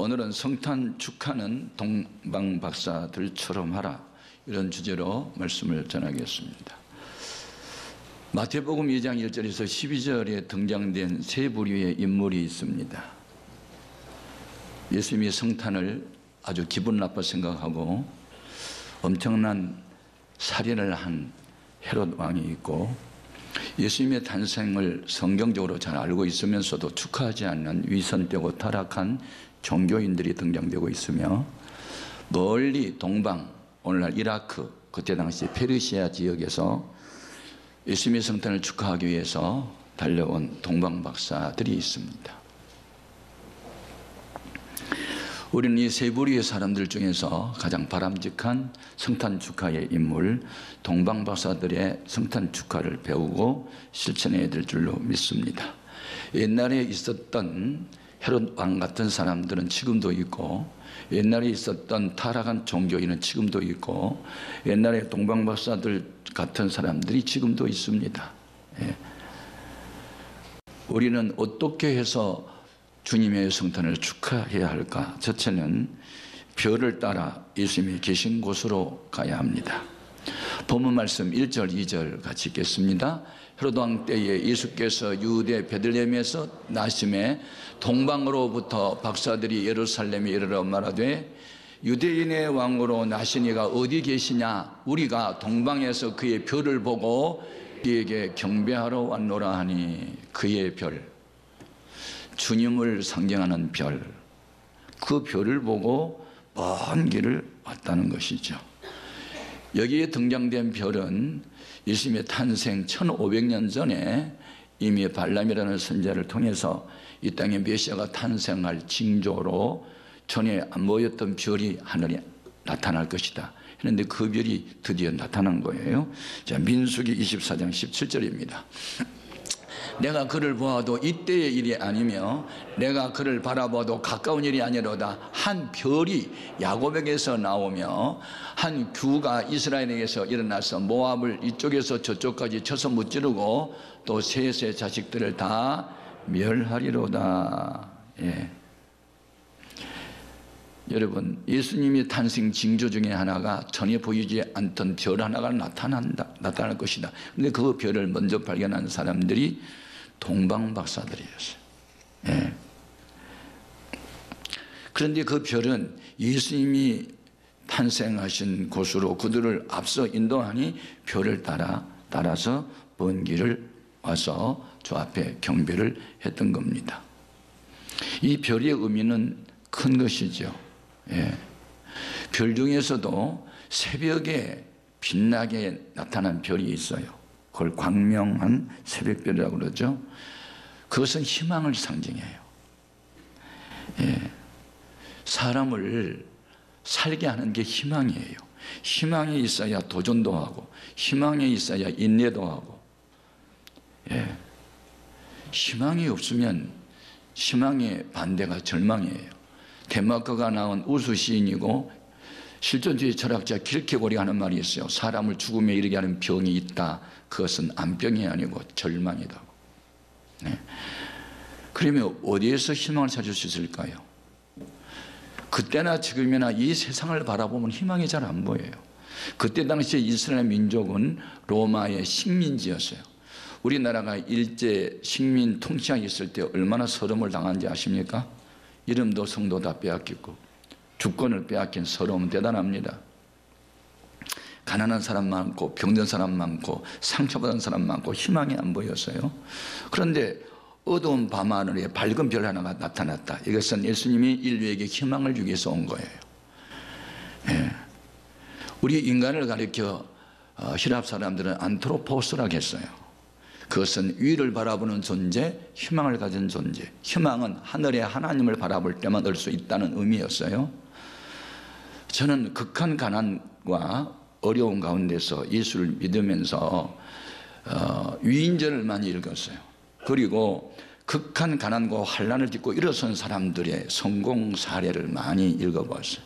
오늘은 성탄 축하는 동방박사들처럼 하라, 이런 주제로 말씀을 전하겠습니다. 마태복음 2장 1절에서 12절에 등장된 세 부류의 인물이 있습니다. 예수님이 성탄을 아주 기분 나빠 생각하고 엄청난 살인을 한 헤롯 왕이 있고, 예수님의 탄생을 성경적으로 잘 알고 있으면서도 축하하지 않는 위선되고 타락한 종교인들이 등장되고 있으며, 멀리 동방, 오늘날 이라크, 그때 당시 페르시아 지역에서 예수님의 성탄을 축하하기 위해서 달려온 동방박사들이 있습니다. 우리는 이 세 부류의 사람들 중에서 가장 바람직한 성탄 축하의 인물, 동방박사들의 성탄 축하를 배우고 실천해야 될 줄로 믿습니다. 옛날에 있었던 헤롯 왕 같은 사람들은 지금도 있고, 옛날에 있었던 타락한 종교인은 지금도 있고, 옛날에 동방박사들 같은 사람들이 지금도 있습니다. 우리는 어떻게 해서 주님의 성탄을 축하해야 할까? 첫째는 별을 따라 예수님이 계신 곳으로 가야 합니다. 본문 말씀 1절 2절 같이 읽겠습니다. 헤롯 왕 때에 예수께서 유대 베들레헴에서 나심에 동방으로부터 박사들이 예루살렘에 이르러 말하되, 유대인의 왕으로 나신 이가 어디 계시냐? 우리가 동방에서 그의 별을 보고 그에게 경배하러 왔노라 하니, 그의 별, 주님을 상징하는 별, 그 별을 보고 먼 길을 왔다는 것이죠. 여기에 등장된 별은 예수님의 탄생 1500년 전에 이미 발람이라는 선지자를 통해서 이 땅에 메시아가 탄생할 징조로 전에 안 보였던 별이 하늘에 나타날 것이다 했는데, 그 별이 드디어 나타난 거예요. 자, 민수기 24장 17절입니다. 내가 그를 보아도 이때의 일이 아니며 내가 그를 바라봐도 가까운 일이 아니로다. 한 별이 야곱에게서 나오며 한 규가 이스라엘에게서 일어나서 모압을 이쪽에서 저쪽까지 쳐서 무찌르고 또 셋의 자식들을 다 멸하리로다. 여러분, 예수님의 탄생 징조 중에 하나가 전에 보이지 않던 별 하나가 나타날 것이다. 근데 그 별을 먼저 발견한 사람들이 동방박사들이었어요. 그런데 그 별은 예수님이 탄생하신 곳으로 그들을 앞서 인도하니 별을 따라서 먼 길을 와서 저 앞에 경배를 했던 겁니다. 이 별의 의미는 큰 것이죠. 별 중에서도 새벽에 빛나게 나타난 별이 있어요. 그걸 광명한 새벽별이라고 그러죠. 그것은 희망을 상징해요. 사람을 살게 하는 게 희망이에요. 희망이 있어야 도전도 하고, 희망이 있어야 인내도 하고. 희망이 없으면 희망의 반대가 절망이에요. 덴마크가 나온 우수 시인이고 실존주의 철학자 킬케고리가 하는 말이 있어요. 사람을 죽음에 이르게 하는 병이 있다. 그것은 암병이 아니고 절망이다. 그러면 어디에서 희망을 찾을 수 있을까요? 그때나 지금이나 이 세상을 바라보면 희망이 잘 안 보여요. 그때 당시에 이스라엘 민족은 로마의 식민지였어요. 우리나라가 일제 식민 통치하에 있을 때 얼마나 서름을 당한지 아십니까? 이름도 성도 다 빼앗겼고 주권을 빼앗긴 서러움 대단합니다. 가난한 사람 많고 병든 사람 많고 상처받은 사람 많고 희망이 안 보였어요. 그런데 어두운 밤하늘에 밝은 별 하나가 나타났다. 이것은 예수님이 인류에게 희망을 주기 위해서 온 거예요. 우리 인간을 가리켜 히랍 사람들은 안트로포스라고 했어요. 그것은 위를 바라보는 존재, 희망을 가진 존재. 희망은 하늘의 하나님을 바라볼 때만 얻을 수 있다는 의미였어요. 저는 극한 가난과 어려운 가운데서 예수를 믿으면서 위인전을 많이 읽었어요. 그리고 극한 가난과 환난을 딛고 일어선 사람들의 성공 사례를 많이 읽어봤어요.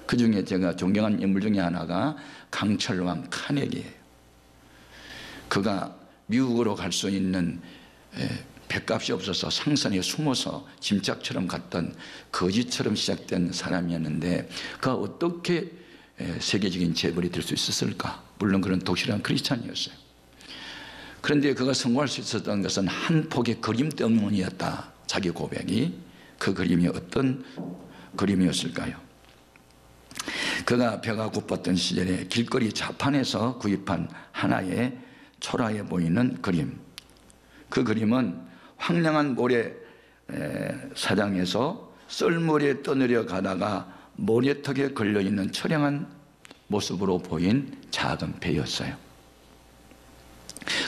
그 중에 제가 존경하는 인물 중에 하나가 강철왕 카네기예요. 그가 미국으로 갈 수 있는 뱃값이 없어서 상선에 숨어서 짐짝처럼 갔던 거지처럼 시작된 사람이었는데 그가 어떻게 세계적인 재벌이 될 수 있었을까? 물론 그런 독실한 크리스찬이었어요. 그런데 그가 성공할 수 있었던 것은 한 폭의 그림 때문이었다. 자기 고백이. 그 그림이 어떤 그림이었을까요? 그가 배가 고팠던 시절에 길거리 자판에서 구입한 하나의 초라해 보이는 그림. 그 그림은 황량한 모래 사장에서 썰물에 떠내려 가다가 모래턱에 걸려있는 처량한 모습으로 보인 작은 배였어요.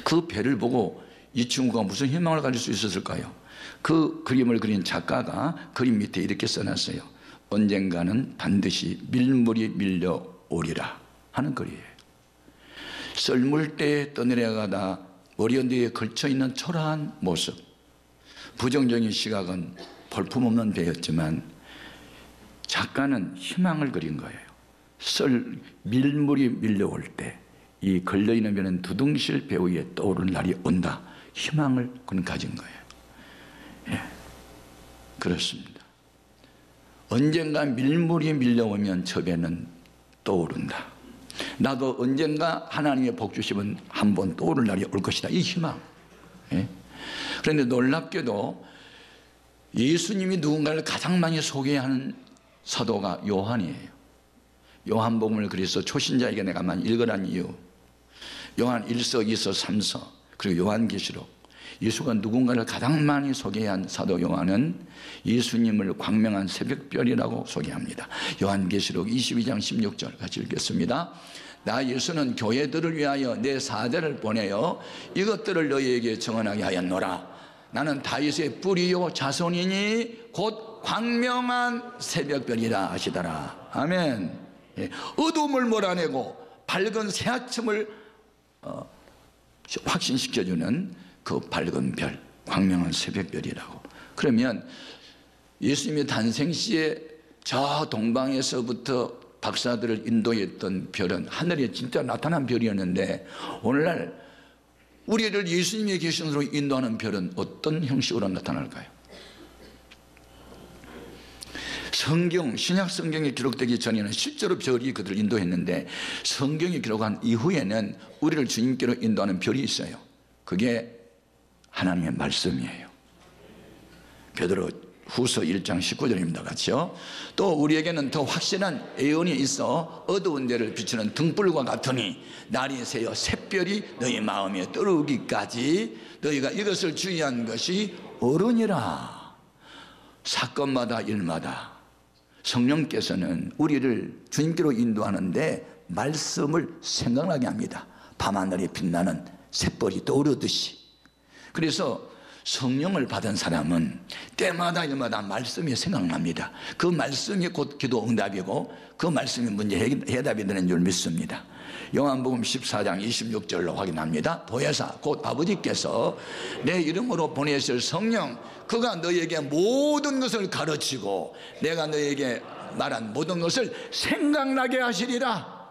그 배를 보고 이 친구가 무슨 희망을 가질 수 있었을까요? 그 그림을 그린 작가가 그림 밑에 이렇게 써놨어요. 언젠가는 반드시 밀물이 밀려오리라 하는 글이에요. 썰물대에 떠내려가다 머리 언덕에 걸쳐있는 초라한 모습. 부정적인 시각은 볼품없는 배였지만 작가는 희망을 그린 거예요. 밀물이 밀려올 때 이 걸려있는 배는 두둥실 배 위에 떠오르는 날이 온다. 희망을 그는 가진 거예요. 예, 그렇습니다. 언젠가 밀물이 밀려오면 저 배는 떠오른다. 나도 언젠가 하나님의 복 주시면 한번 떠오를 날이 올 것이다. 이 희망. 예? 그런데 놀랍게도 예수님이 누군가를 가장 많이 소개하는 사도가 요한이에요. 요한복음을 그래서 초신자에게 내가 많이 읽으란 이유. 요한 1서, 2서, 3서 그리고 요한계시록. 예수가 누군가를 가장 많이 소개한 사도 요한은 예수님을 광명한 새벽별이라고 소개합니다. 요한계시록 22장 16절 같이 읽겠습니다. 나 예수는 교회들을 위하여 내 사자를 보내어 이것들을 너희에게 증언하게 하였노라. 나는 다윗의 뿌리요 자손이니 곧 광명한 새벽별이라 하시더라. 아멘. 예. 어둠을 몰아내고 밝은 새 아침을 확신시켜주는 그 밝은 별, 광명한 새벽별이라고. 그러면 예수님의 탄생 시에 저 동방에서부터 박사들을 인도했던 별은 하늘에 진짜 나타난 별이었는데 오늘날 우리를 예수님의 계신으로 인도하는 별은 어떤 형식으로 나타날까요? 성경, 신약 성경에 기록되기 전에는 실제로 별이 그들을 인도했는데 성경이 기록한 이후에는 우리를 주님께로 인도하는 별이 있어요. 그게 하나님의 말씀이에요. 베드로 후서 1장 19절입니다. 같이요. 또 우리에게는 더 확실한 예언이 있어 어두운 데를 비추는 등불과 같으니 날이 새어 샛별이 너희 마음에 떠오르기까지 너희가 이것을 주의한 것이 옳으니라. 사건마다 일마다 성령께서는 우리를 주님께로 인도하는데 말씀을 생각나게 합니다. 밤하늘에 빛나는 샛별이 떠오르듯이. 그래서 성령을 받은 사람은 때마다 일마다 말씀이 생각납니다. 그 말씀이 곧 기도 응답이고 그 말씀이 문제 해답이 되는 줄 믿습니다. 요한복음 14장 26절로 확인합니다. 보혜사 곧 아버지께서 내 이름으로 보내실 성령 그가 너희에게 모든 것을 가르치고 내가 너희에게 말한 모든 것을 생각나게 하시리라.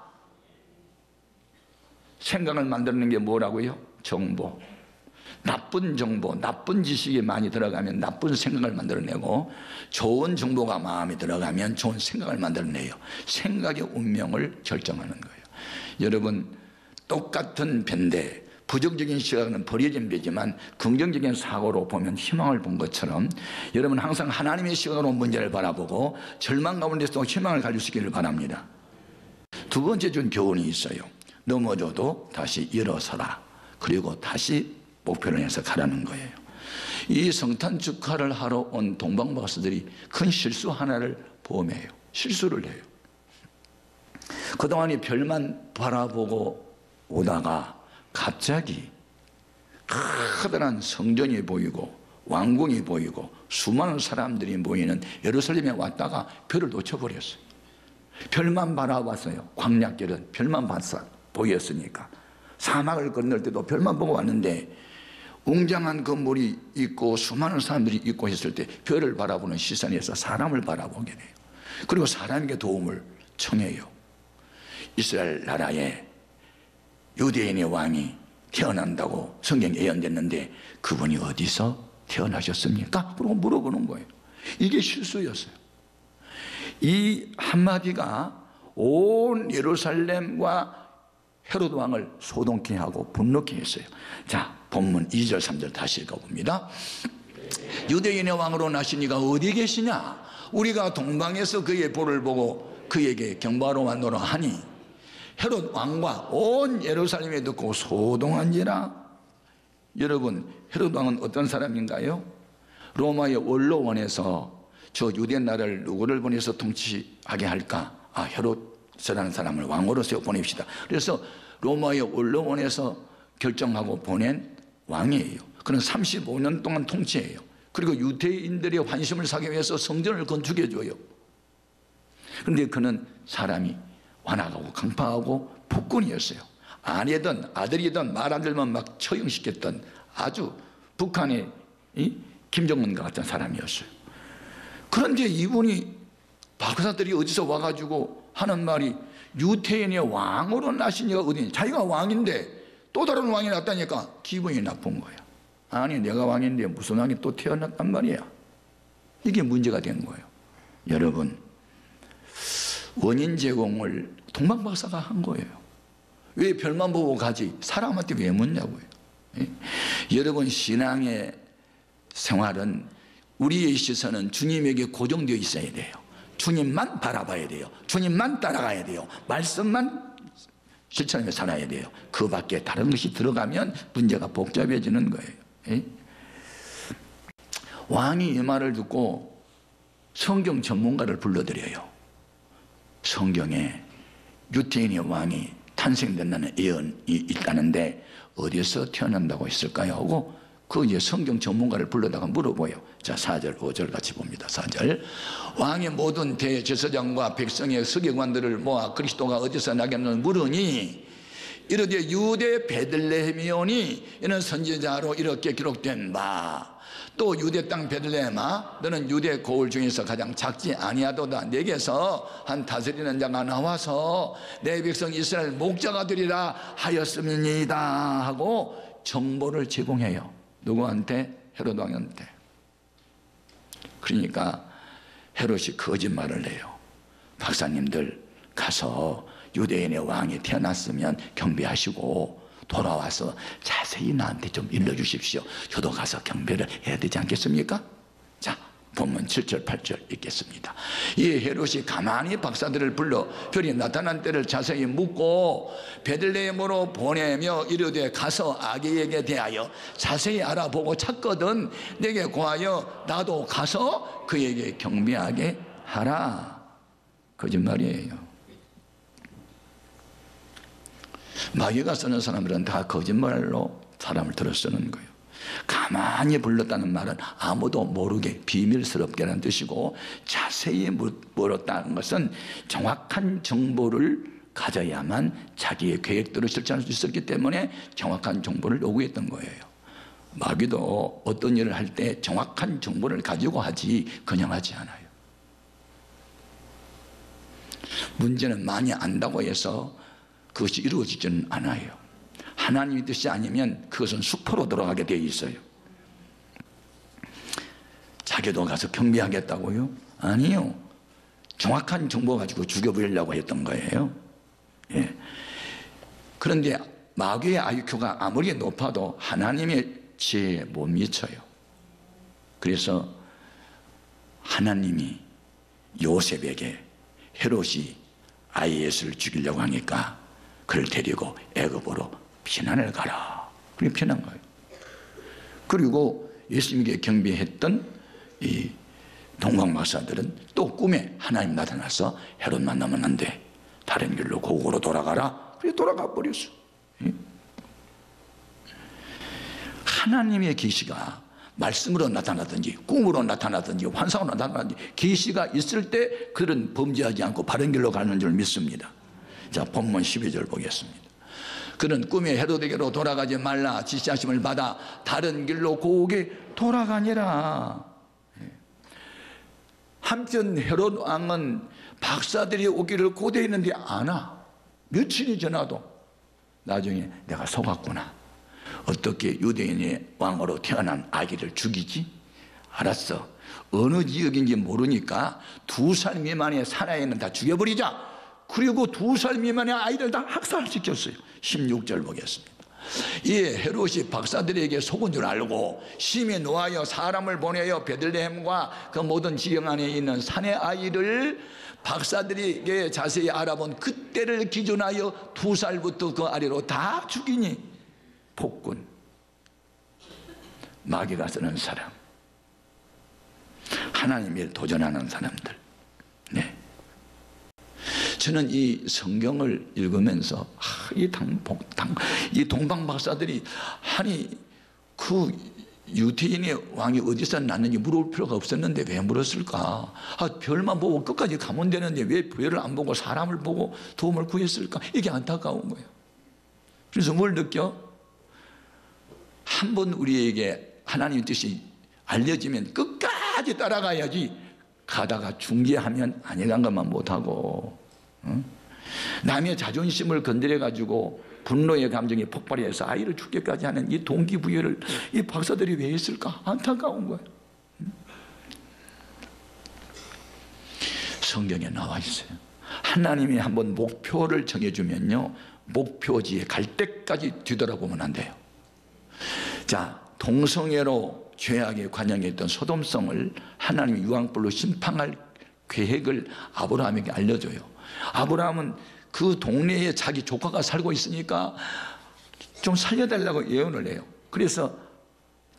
생각을 만드는 게 뭐라고요? 정보. 나쁜 정보, 나쁜 지식이 많이 들어가면 나쁜 생각을 만들어내고 좋은 정보가 마음에 들어가면 좋은 생각을 만들어내요. 생각의 운명을 결정하는 거예요. 여러분 똑같은 배인데 부정적인 시각은 버려진 배지만 긍정적인 사고로 보면 희망을 본 것처럼 여러분 항상 하나님의 시각으로 문제를 바라보고 절망 가운데서 희망을 가질 수 있기를 바랍니다. 두 번째 준 교훈이 있어요. 넘어져도 다시 일어서라. 그리고 다시 목표를 해서 가라는 거예요. 이 성탄 축하를 하러 온 동방박사들이 큰 실수 하나를 범해요. 실수를 해요. 그동안에 별만 바라보고 오다가 갑자기 커다란 성전이 보이고 왕궁이 보이고 수많은 사람들이 보이는 예루살렘에 왔다가 별을 놓쳐버렸어요. 별만 바라봤어요. 광야길은 별만 보였으니까. 사막을 건널 때도 별만 보고 왔는데 웅장한 건물이 있고 수많은 사람들이 있고 했을 때 별을 바라보는 시선에서 사람을 바라보게 돼요. 그리고 사람에게 도움을 청해요. 이스라엘 나라에 유대인의 왕이 태어난다고 성경에 예언됐는데 그분이 어디서 태어나셨습니까? 그러고 물어보는 거예요. 이게 실수였어요. 이 한마디가 온 예루살렘과 헤롯 왕을 소동케 하고 분노케 했어요. 자, 본문 2절 3절 다시 읽어봅니다. 유대인의 왕으로 나신 이가 어디 계시냐? 우리가 동방에서 그의 볼을 보고 그에게 경배하러 왔노라 하니 헤롯 왕과 온 예루살렘에 듣고 소동한지라. 여러분, 헤롯 왕은 어떤 사람인가요? 로마의 원로원에서 저 유대 나라를 누구를 보내서 통치하게 할까? 헤롯이라는 사람을 왕으로 세워 보냅시다. 그래서 로마의 원로원에서 결정하고 보낸 왕이에요. 그는 35년 동안 통치해요. 그리고 유대인들의 환심을 사기 위해서 성전을 건축해 줘요. 그런데 그는 사람이 완악하고 강파하고 폭군이었어요. 아내든 아들이든 말 안 들면 막 처형시켰던 아주 북한의 김정은과 같은 사람이었어요. 그런데 이분이 박사들이 어디서 와가지고 하는 말이 유태인의 왕으로 나신 이가 어디니? 자기가 왕인데 또 다른 왕이 났다니까 기분이 나쁜 거예요. 아니, 내가 왕인데 무슨 왕이 또 태어났단 말이야. 이게 문제가 된 거예요. 여러분, 원인 제공을 동방박사가 한 거예요. 왜 별만 보고 가지 사람한테 왜 묻냐고요. 여러분, 신앙의 생활은 우리의 시선은 주님에게 고정되어 있어야 돼요. 주님만 바라봐야 돼요. 주님만 따라가야 돼요. 말씀만 실천하며 살아야 돼요. 그 밖에 다른 것이 들어가면 문제가 복잡해지는 거예요. 왕이 이 말을 듣고 성경 전문가를 불러들여요. 성경에 유태인의 왕이 탄생된다는 예언이 있다는데 어디서 태어난다고 했을까요? 하고 그 이제 성경 전문가를 불러다가 물어봐요. 자, 4절 5절 같이 봅니다. 4절, 왕의 모든 대제사장과 백성의 서기관들을 모아 그리스도가 어디서 나겠느냐 물으니 이르되 유대 베들레헴이오니 이는 선지자로 이렇게 기록된 바. 또 유대 땅 베들레헴아 너는 유대 고을 중에서 가장 작지 아니하도다. 내게서 한 다스리는 자가 나와서 내 백성 이스라엘 목자가 되리라 하였음이니이다 하고 정보를 제공해요. 누구한테? 헤롯 왕한테. 그러니까 헤롯이 거짓말을 해요. 박사님들 가서 유대인의 왕이 태어났으면 경배하시고 돌아와서 자세히 나한테 좀 일러주십시오. 저도 가서 경배를 해야 되지 않겠습니까? 자, 본문 7절 8절 읽겠습니다. 이 헤롯이 가만히 박사들을 불러 별이 나타난 때를 자세히 묻고 베들레헴으로 보내며 이르되 가서 아기에게 대하여 자세히 알아보고 찾거든 내게 고하여 나도 가서 그에게 경배하게 하라. 거짓말이에요. 마귀가 쓰는 사람들은 다 거짓말로 사람을 들어 쓰는 거예요. 가만히 불렀다는 말은 아무도 모르게 비밀스럽게라는 뜻이고, 자세히 물었다는 것은 정확한 정보를 가져야만 자기의 계획대로 실천할 수 있었기 때문에 정확한 정보를 요구했던 거예요. 마귀도 어떤 일을 할 때 정확한 정보를 가지고 하지 그냥 하지 않아요. 문제는 많이 안다고 해서 그것이 이루어지지는 않아요. 하나님의 뜻이 아니면 그것은 수포로 들어가게 되어 있어요. 자기도 가서 경배하겠다고요? 아니요. 정확한 정보 가지고 죽여버리려고 했던 거예요. 예. 그런데 마귀의 IQ가 아무리 높아도 하나님의 지혜에 못 미쳐요. 그래서 하나님이 요셉에게 헤롯이 아이 예수를 죽이려고 하니까 그를 데리고 애굽으로 피난을 가라. 그렇게 피난 거예요. 그리고 예수님에게 경배했던 이 동방박사들은 또 꿈에 하나님 나타나서 헤롯 만나면 안 돼. 다른 길로 고국으로 돌아가라. 그래 돌아가 버렸어. 하나님의 계시가 말씀으로 나타나든지 꿈으로 나타나든지 환상으로 나타나든지 계시가 있을 때 그들은 범죄하지 않고 바른 길로 가는 줄 믿습니다. 자, 본문 12절 보겠습니다. 그는 꿈에 헤롯에게로 돌아가지 말라 지시하심을 받아 다른 길로 고국에 돌아가니라. 한편 헤롯 왕은 박사들이 오기를 고대했는데 안 와. 며칠이 지나도 나중에 내가 속았구나. 어떻게 유대인의 왕으로 태어난 아기를 죽이지? 알았어. 어느 지역인지 모르니까 2살 미만의 사나이는 다 죽여버리자. 그리고 2살 미만의 아이들 다 학살시켰어요. 16절 보겠습니다. 이 헤롯이 박사들에게 속은 줄 알고 심히 노하여 사람을 보내어 베들레헴과 그 모든 지역 안에 있는 산의 아이를 박사들에게 자세히 알아본 그때를 기준하여 2살부터 그 아래로 다 죽이니 폭군, 마귀가 쓰는 사람, 하나님을 도전하는 사람들. 네. 저는 이 성경을 읽으면서 이 동방 박사들이 아니 그 유대인의 왕이 어디서 났는지 물어볼 필요가 없었는데 왜 물었을까? 별만 보고 끝까지 가면 되는데 왜 별을 안 보고 사람을 보고 도움을 구했을까? 이게 안타까운 거예요. 그래서 뭘 느껴? 한번 우리에게 하나님의 뜻이 알려지면 끝까지 따라가야지, 가다가 중지하면 아니란 것만 못하고, 남의 자존심을 건드려가지고 분노의 감정이 폭발해서 아이를 죽게까지 하는 이 동기부여를 이 박사들이 왜 했을까? 안타까운 거예요. 성경에 나와 있어요. 하나님이 한번 목표를 정해주면요, 목표지에 갈 때까지 뒤돌아보면 안 돼요. 자, 동성애로 죄악에 관여했던 소돔성을 하나님이 유황불로 심판할 계획을 아브라함에게 알려줘요. 아브라함은 그 동네에 자기 조카가 살고 있으니까 좀 살려달라고 예언을 해요. 그래서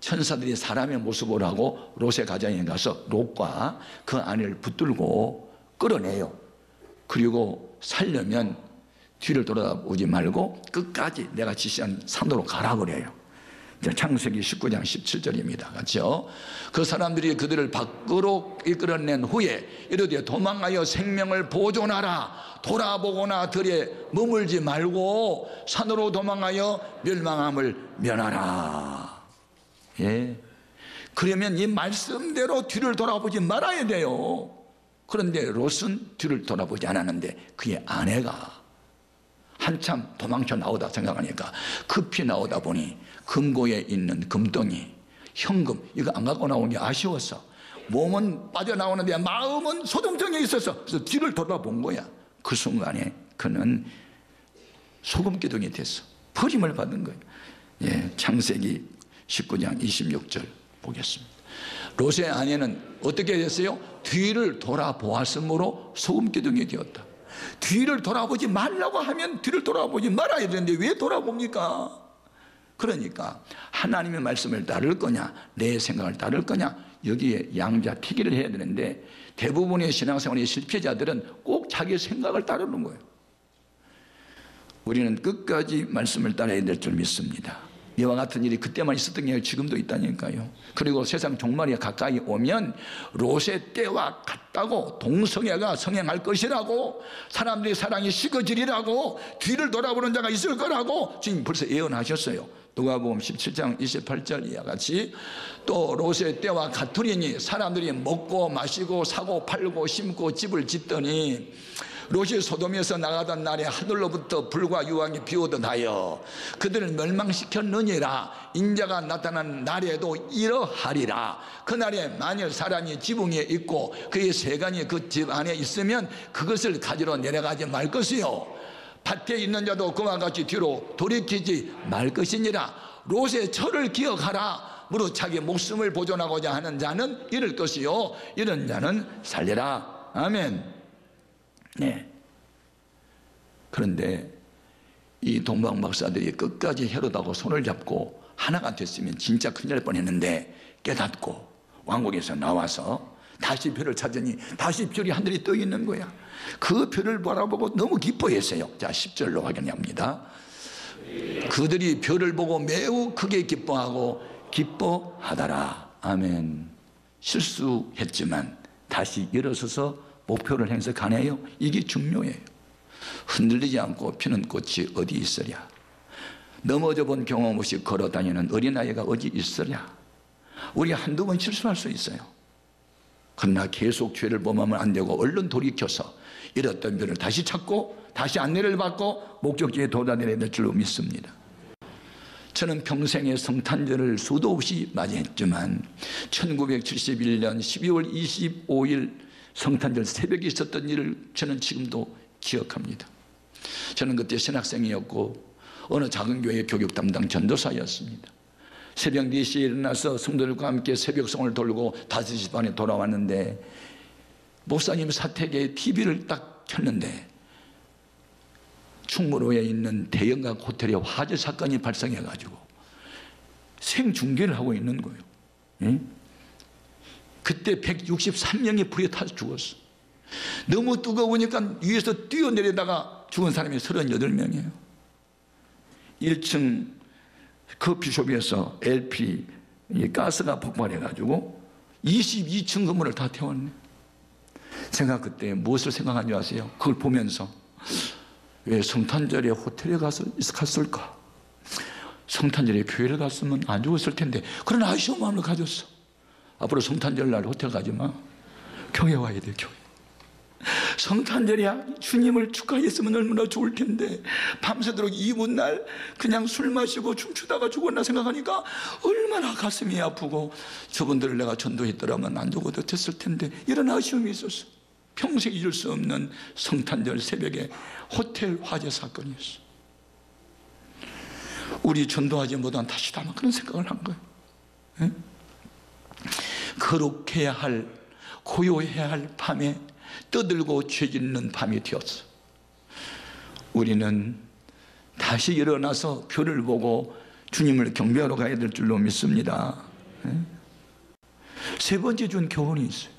천사들이 사람의 모습을 하고 롯의 가정에 가서 롯과 그 아내를 붙들고 끌어내요. 그리고 살려면 뒤를 돌아보지 말고 끝까지 내가 지시한 산도로 가라 그래요. 창세기 19장 17절입니다. 같이요. 그 사람들이 그들을 밖으로 이끌어낸 후에 이르되 도망하여 생명을 보존하라. 돌아보거나 들에 머물지 말고 산으로 도망하여 멸망함을 면하라. 예. 그러면 이 말씀대로 뒤를 돌아보지 말아야 돼요. 그런데 롯은 뒤를 돌아보지 않았는데 그의 아내가 한참 도망쳐 나오다 생각하니까 급히 나오다 보니 금고에 있는 금덩이, 현금 이거 안 갖고 나오니 아쉬웠어. 몸은 빠져나오는데 마음은 소동성에 있었어. 그래서 뒤를 돌아본 거야. 그 순간에 그는 소금기둥이 됐어. 버림을 받은 거예요. 예, 창세기 19장 26절 보겠습니다. 롯의 아내는 어떻게 됐어요? 뒤를 돌아보았으므로 소금기둥이 되었다. 뒤를 돌아보지 말라고 하면 뒤를 돌아보지 말아야 되는데 왜 돌아봅니까? 그러니까 하나님의 말씀을 따를 거냐, 내 생각을 따를 거냐, 여기에 양자택일을 해야 되는데 대부분의 신앙생활의 실패자들은 꼭 자기 생각을 따르는 거예요. 우리는 끝까지 말씀을 따라야 될 줄 믿습니다. 이와 같은 일이 그때만 있었던 게 지금도 있다니까요. 그리고 세상 종말이 가까이 오면 롯의 때와 같다고, 동성애가 성행할 것이라고, 사람들의 사랑이 식어지리라고, 뒤를 돌아보는 자가 있을 거라고 지금 벌써 예언하셨어요. 누가복음 17장 28절 이와 같이 또 롯의 때와 같으리니 사람들이 먹고 마시고 사고 팔고 심고 집을 짓더니 롯이 소돔에서 나가던 날에 하늘로부터 불과 유황이 비오듯 하여 그들을 멸망시켰느니라. 인자가 나타난 날에도 이러하리라. 그날에 만일 사람이 지붕에 있고 그의 세간이 그 집 안에 있으면 그것을 가지러 내려가지 말 것이요, 밭에 있는 자도 그와 같이 뒤로 돌이키지 말 것이니라. 롯의 철을 기억하라. 무릇 자기 목숨을 보존하고자 하는 자는 잃을 것이요, 잃은 자는 살리라. 아멘. 네. 그런데 이 동방 박사들이 끝까지 헤롯하고 손을 잡고 하나가 됐으면 진짜 큰일 날 뻔했는데 깨닫고 왕국에서 나와서 다시 별을 찾으니 다시 별이 하늘에 떠 있는 거야. 그 별을 바라보고 너무 기뻐했어요. 자, 10절로 확인합니다. 그들이 별을 보고 매우 크게 기뻐하고 기뻐하더라. 아멘. 실수했지만 다시 일어서서 목표를 향해서 가네요. 이게 중요해요. 흔들리지 않고 피는 꽃이 어디 있으랴. 넘어져 본 경험 없이 걸어 다니는 어린아이가 어디 있으랴. 우리 한두 번 실수할 수 있어요. 그러나 계속 죄를 범하면 안 되고 얼른 돌이켜서 잃었던 별을 다시 찾고 다시 안내를 받고 목적지에 도달해야 될 줄로 믿습니다. 저는 평생에 성탄절을 수도 없이 맞이했지만 1971년 12월 25일 성탄절 새벽에 있었던 일을 저는 지금도 기억합니다. 저는 그때 신학생이었고 어느 작은 교회 교육 담당 전도사였습니다. 새벽 4시에 일어나서 성도들과 함께 새벽송을 돌고 5시 반에 돌아왔는데 목사님 사택에 TV를 딱 켰는데 충무로에 있는 대형각 호텔에 화재 사건이 발생해가지고 생중계를 하고 있는 거예요. 예? 그때 163명이 불에 타서 죽었어. 너무 뜨거우니까 위에서 뛰어내리다가 죽은 사람이 38명이에요. 1층 커피숍에서 LP 가스가 폭발해가지고 22층 건물을 다 태웠네. 제가 그때 무엇을 생각한 줄 아세요? 그걸 보면서 왜 성탄절에 호텔에 가서 갔을까? 성탄절에 교회를 갔으면 안 죽었을 텐데 그런 아쉬운 마음을 가졌어. 앞으로 성탄절날 호텔 가지 마. 교회 와야 돼. 교회. 성탄절이야 주님을 축하했으면 얼마나 좋을 텐데 밤새도록 이브날 그냥 술 마시고 춤추다가 죽었나 생각하니까 얼마나 가슴이 아프고 저분들을 내가 전도했더라면 안 죽어도 됐을 텐데 이런 아쉬움이 있었어. 평생 잊을 수 없는 성탄절 새벽에 호텔 화재 사건이었어. 우리 전도하지 못한 다시다만 그런 생각을 한 거예요. 에? 거룩해야 할 고요해야 할 밤에 떠들고 죄짓는 밤이 되었어. 우리는 다시 일어나서 별을 보고 주님을 경배하러 가야 될 줄로 믿습니다. 세 번째 준 교훈이 있어요.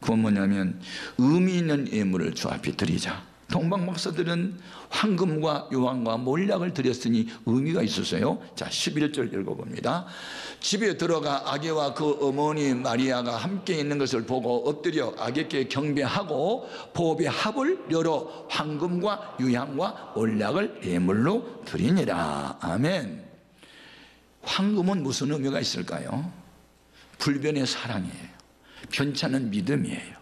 그건 뭐냐면 의미 있는 예물을 주 앞에 드리자. 동방 박사들은 황금과 유황과 몰약을 드렸으니 의미가 있었어요. 자, 11절 읽어봅니다. 집에 들어가 아기와 그 어머니 마리아가 함께 있는 것을 보고 엎드려 아기께 경배하고 보배 합을 열어 황금과 유향과 몰약을 예물로 드리니라. 아멘. 황금은 무슨 의미가 있을까요? 불변의 사랑이에요. 편찮은 믿음이에요.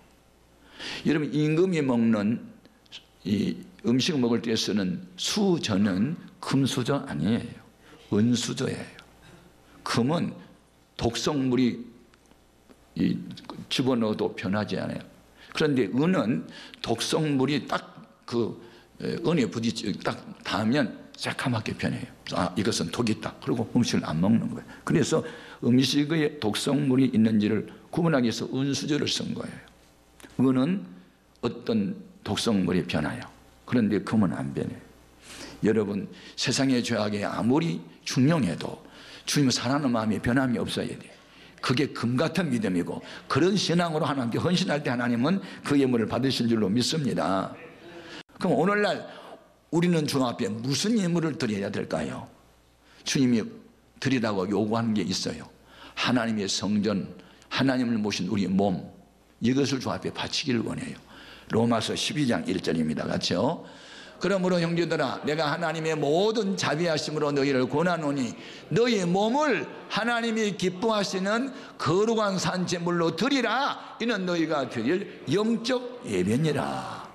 여러분, 임금이 먹는 이 음식을 먹을 때 쓰는 수저는 금수저 아니에요. 은수저예요. 금은 독성물이 집어넣어도 변하지 않아요. 그런데 은은 독성물이 딱 그 은에 딱 닿으면 새카맣게 변해요. 아, 이것은 독이 있다. 그리고 음식을 안 먹는 거예요. 그래서 음식에 독성물이 있는지를 구분하기 위해서 은수저를 쓴 거예요. 은은 어떤 독성물이 변해요. 그런데 금은 안 변해요. 여러분, 세상의 죄악이 아무리 중용해도 주님을 사랑하는 마음이 변함이 없어야 돼요. 그게 금 같은 믿음이고 그런 신앙으로 하나님께 헌신할 때 하나님은 그 예물을 받으실 줄로 믿습니다. 그럼 오늘날 우리는 주님 앞에 무슨 예물을 드려야 될까요? 주님이 드리라고 요구하는 게 있어요. 하나님의 성전, 하나님을 모신 우리 몸, 이것을 주 앞에 바치기를 원해요. 로마서 12장 1절입니다. 같이요. 그러므로 형제들아, 내가 하나님의 모든 자비하심으로 너희를 권하노니 너희 몸을 하나님이 기뻐하시는 거룩한 산제물로 드리라. 이는 너희가 드릴 영적 예배니라.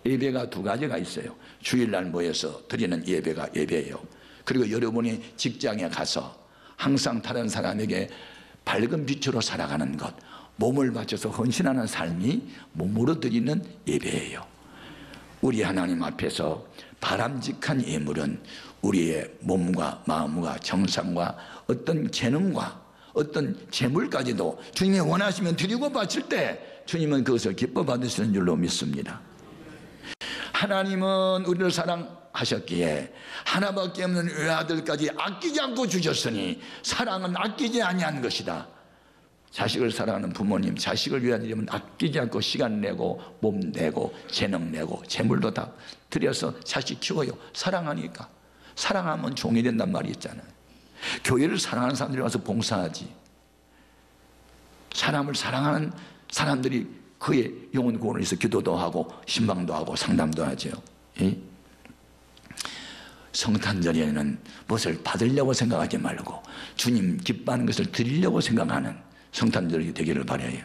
예배가 두 가지가 있어요. 주일날 모여서 드리는 예배가 예배예요. 그리고 여러분이 직장에 가서 항상 다른 사람에게 밝은 빛으로 살아가는 것, 몸을 바쳐서 헌신하는 삶이 몸으로 드리는 예배예요. 우리 하나님 앞에서 바람직한 예물은 우리의 몸과 마음과 정성과 어떤 재능과 어떤 재물까지도 주님이 원하시면 드리고 바칠 때 주님은 그것을 기뻐 받으시는 줄로 믿습니다. 하나님은 우리를 사랑하셨기에 하나밖에 없는 외아들까지 아끼지 않고 주셨으니 사랑은 아끼지 아니한 것이다. 자식을 사랑하는 부모님, 자식을 위한 일이면 아끼지 않고 시간 내고 몸 내고 재능 내고 재물도 다 들여서 자식 키워요. 사랑하니까. 사랑하면 종이 된단 말이 있잖아요. 교회를 사랑하는 사람들이 와서 봉사하지. 사람을 사랑하는 사람들이 그의 영혼 구원을 위해서 기도도 하고 신방도 하고 상담도 하죠. 예? 성탄절에는 무엇을 받으려고 생각하지 말고 주님 기뻐하는 것을 드리려고 생각하는 성탄절이 되기를 바라요.